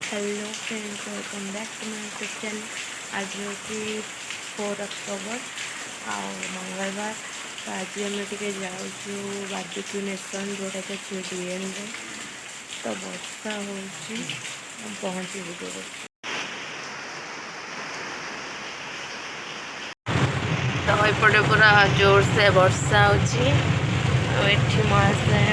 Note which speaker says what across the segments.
Speaker 1: Hello friends, welcome back to my YouTube channel. आज हूँ 4 October आउ मंगलवार। तो आज आम टे जाऊँ बारबेक्यू नेशन जोटा कि अच्छे डीएन रे। तो वर्षा हो पहुँची तो यपटे पूरा जोर से वर्षा हो महाशय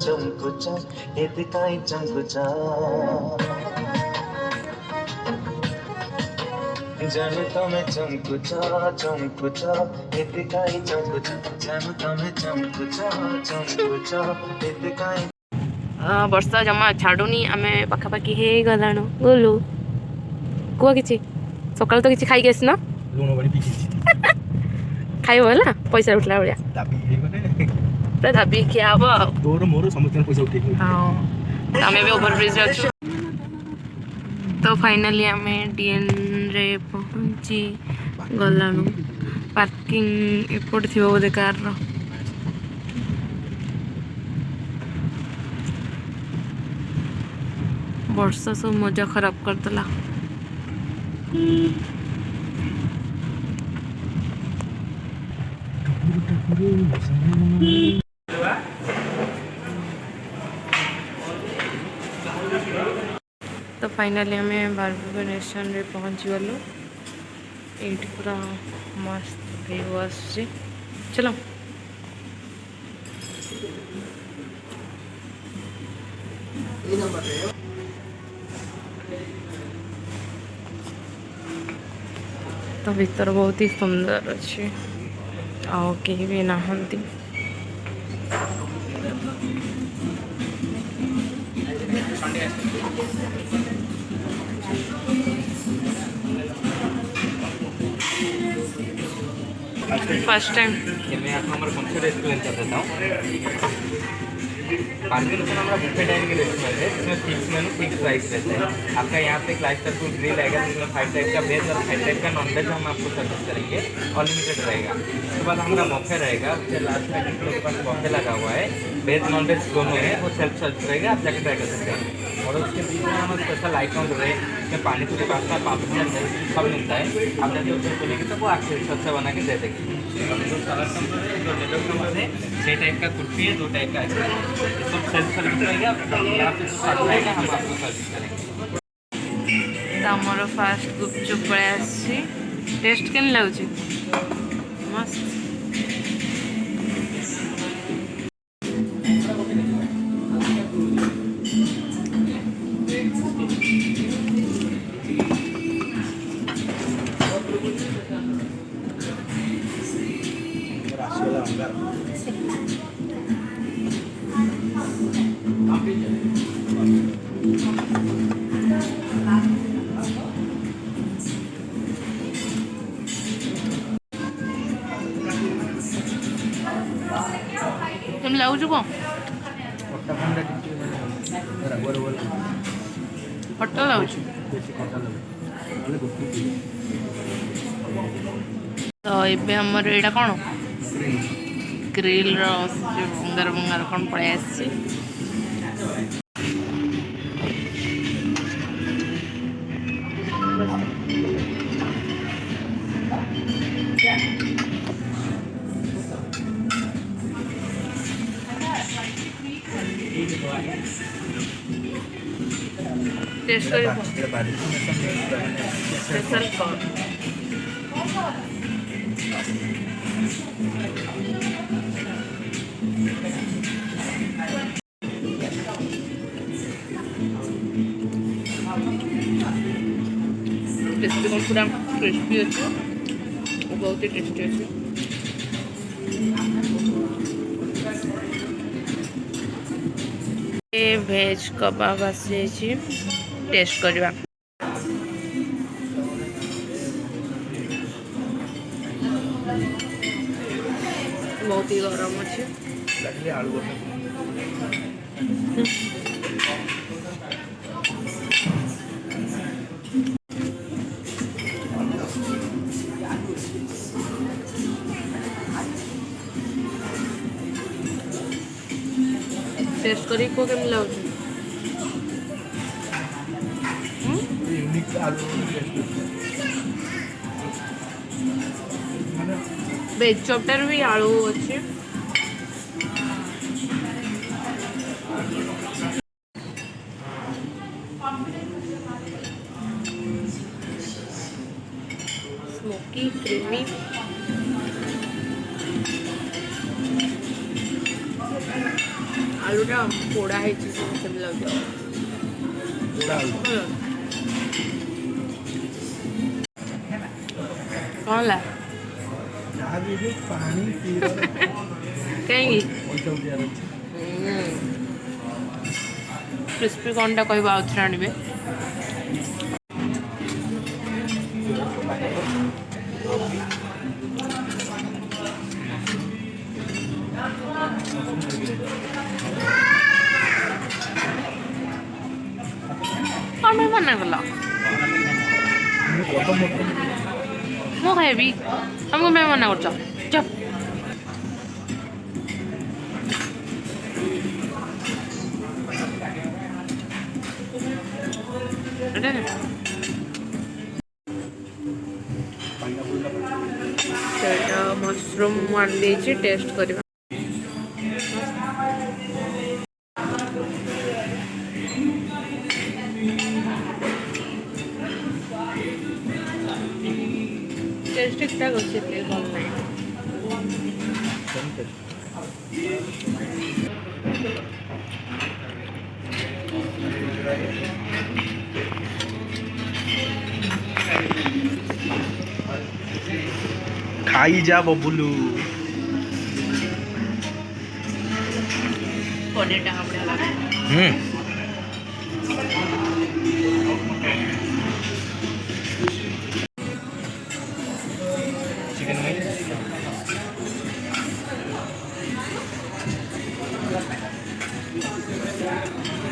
Speaker 2: चंकुचा एतिकाई चंकुचा जानू तमे चंकुचा चंकुचा एतिकाई चंकुचा जानू तमे चंकुचा चंकुचा एतिकाई।
Speaker 1: वर्षा जमा छाड़ुनी आम पाखापाखि हो गलाण गोलू कह कि सकाल तो किसी खाई आसना खाइब है पैसा उठला भाया पूरा दाबी खिया हम तोर मोर समस्त पैसा उठे हाँ आम भी ओवर ब्रिज अच्छु। तो फाइनाली आम डीएन रे पहुँची गलाणु पार्किंग एपट थी बोधे कार वर्षा सब मजा खराब करदेला। तो फाइनाली आम बारबेक्यू नेशन रे पहुँची गलु। ये पूरा मस्त व्यू आसुची। चलो तो भीतर बहुत ही सुंदर अच्छे आओ कहीं भी नहांती। फर्स्ट टाइम मैं आपको हमारा कौन सा रेस्टोरेंट कर देता हूँ। पार्किंग हमारा बुफे डाइनिंग रेस्टोरेंट है जिसमें फिक्स मेनू फिक्स प्राइस रहता है। आपका यहाँ पे एक लाइफ फुल ग्रिल आएगा जिसमें 5 टाइप का वेज और 5 टाइप का नॉन वेज हम आपको सर्विस करेंगे। अनलिमिटेड रहेगा। उसके बाद हमारा बफे रहेगा। उसके लास्ट में जिन लोगों के पास बफे लगा हुआ है वेज नॉन वेज दोनों है वो सेल्फ सर्विस रहेगा। आप जाके ट्राई कर सकते हैं। और उसके बीच में हमारा स्पेशल आइटम रहे उसमें पानी पूरी पास्ता पापड़ सब मिलता है। आप जाके उसमें बोलेंगे तो वो आपके हिसाब से बना के दे देंगे। जो सलाद नंबर है जो डेजर्ट नंबर है 6 टाइप का कुल्फी है 2 टाइप का आइसक्रीम सब सेल्फ सर्विस रहेगा। आप साथ रहेगा हम आपको सर्विस करेंगे। आमर फास्ट गुपचुप पड़े आसी टेस्ट केन लगुच मस्त। तुम लाउज को हट्टा लाउज तो ये हमर एटा कौन ग्रिल बंगार बंगार कौन पड़े आसी। टेस्ट करियो स्पेशल कॉर्न टेस्टी कौन पूरा क्रिस्पी अच्छे बहुत ही टेस्टी अच्छे। भेज कबाब आसी टेस्ट करवा। बहुत ही गरम अच्छे
Speaker 3: टेस्ट करी को केम लाउछ
Speaker 4: यूनिक आलू
Speaker 3: वेज चॉप्टर भी आलू अच्छे स्मोकी क्रीमी आलूटा पोड़ा है केम लाउछ कौन ला
Speaker 4: पानी
Speaker 3: कहीं क्रिस्पी कौनटा कह आउथरे आनबे कौन भाई मना कला मो खाइबी हमको मैं मना कर चुप मशरूम वन दे टेस्ट करवा टेस्ट ठीक ठाक अच्छे भल ना
Speaker 4: खाई जा बबुलू
Speaker 3: पनीर टा बढ़िया लगे
Speaker 1: चिकन में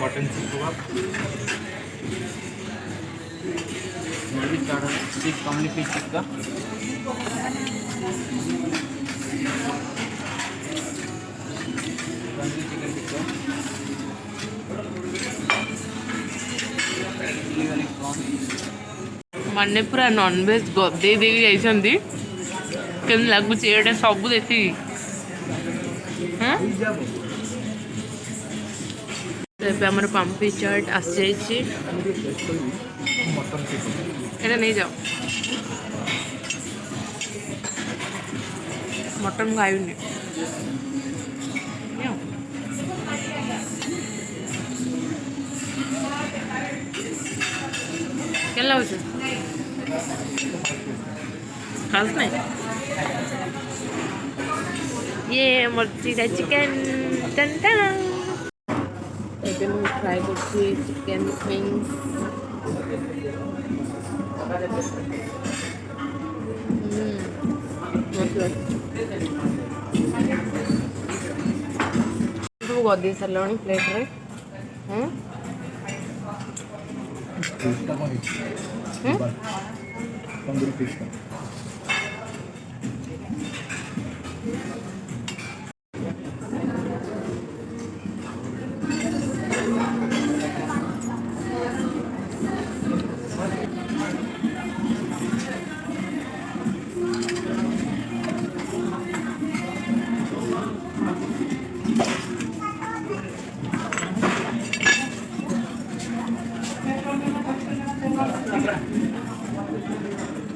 Speaker 1: मटन सीख कबाब सीख कमली fish tikka tandoori chicken tikka chilli वाली प्रॉन
Speaker 3: माने पूरा नॉनवेज गदे दे जाइछंती केन लागुची एटा सब देसी हां तबे हमर पंपी चाट आस जाइछि
Speaker 4: मटन
Speaker 3: एटा नहीं जाओ मटन खाइबनी क्या लाଗୁଛି खास नहीं ये मर्जीदा चिकन टन टन ଏବେ ମୁଁ ଫ୍ରାଏ କରୁଛି ଚିକେନ୍ ୱିଙ୍ଗସ୍ ସବୁ ଗଦେଇ ସାରିଲାଣି ପ୍ଲେଟ୍ରେ
Speaker 4: तंदूरी फिश का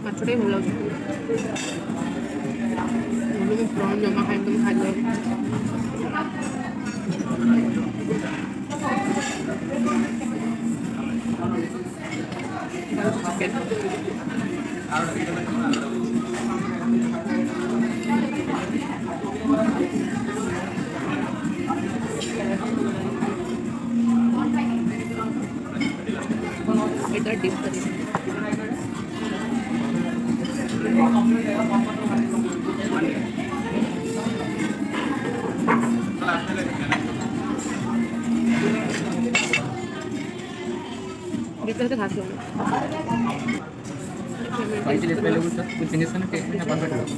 Speaker 3: ମାଛଟା ଭଲ ଲାଗୁଛି ମୁଁ ପ୍ରନ୍ ଜମା ଖାଇବି ତୁମେ ଖାଇଦେବ এটা ডিপ করি डिप खास लो
Speaker 1: Price is available, sir. With Hindustan taste में perfect होगा.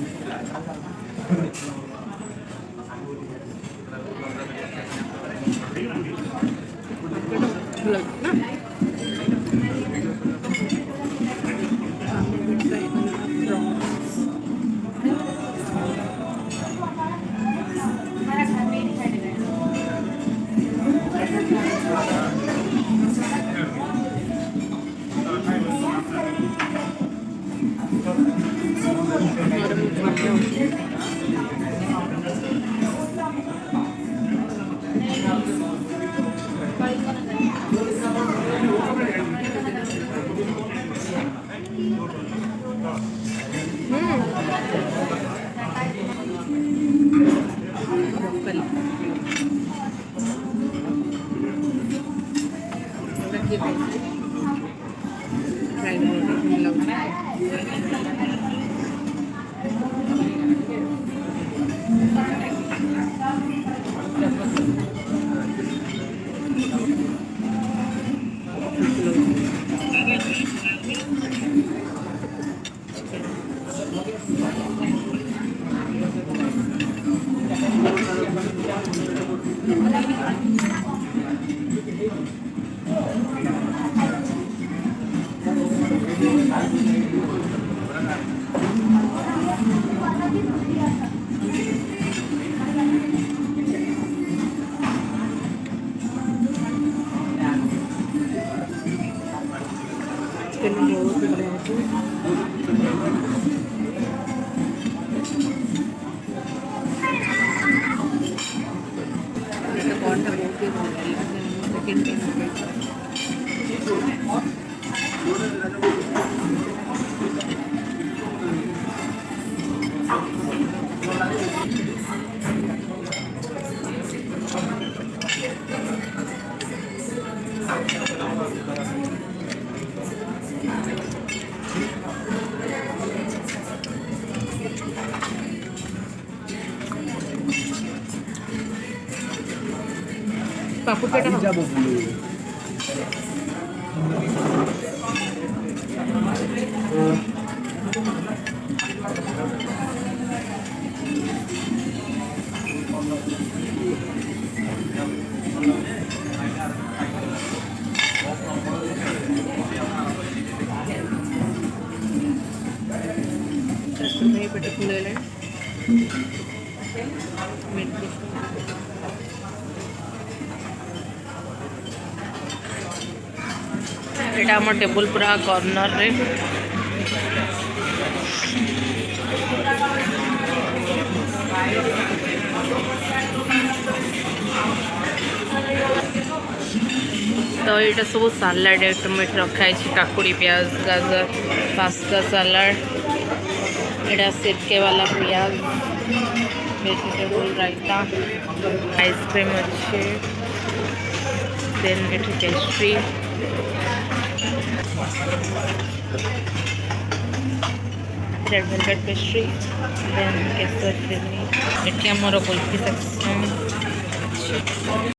Speaker 3: टेस्टी लगता है पापड़ पेटा
Speaker 4: খাই যা ববুলু
Speaker 3: पेट फुले एटा आम टेबल पूरा कॉर्नर रे तो ये सब सालाड आइटम रखाई काकुड़ी प्याज गाजर पास्ता सालाड एटा सिरके वाला प्याज वेजिटेबल रायता आइसक्रीम अच्छे देन एटी pastry red velvet pastry then केसर क्रीमी एटी आमर कुल्फी सेक्शन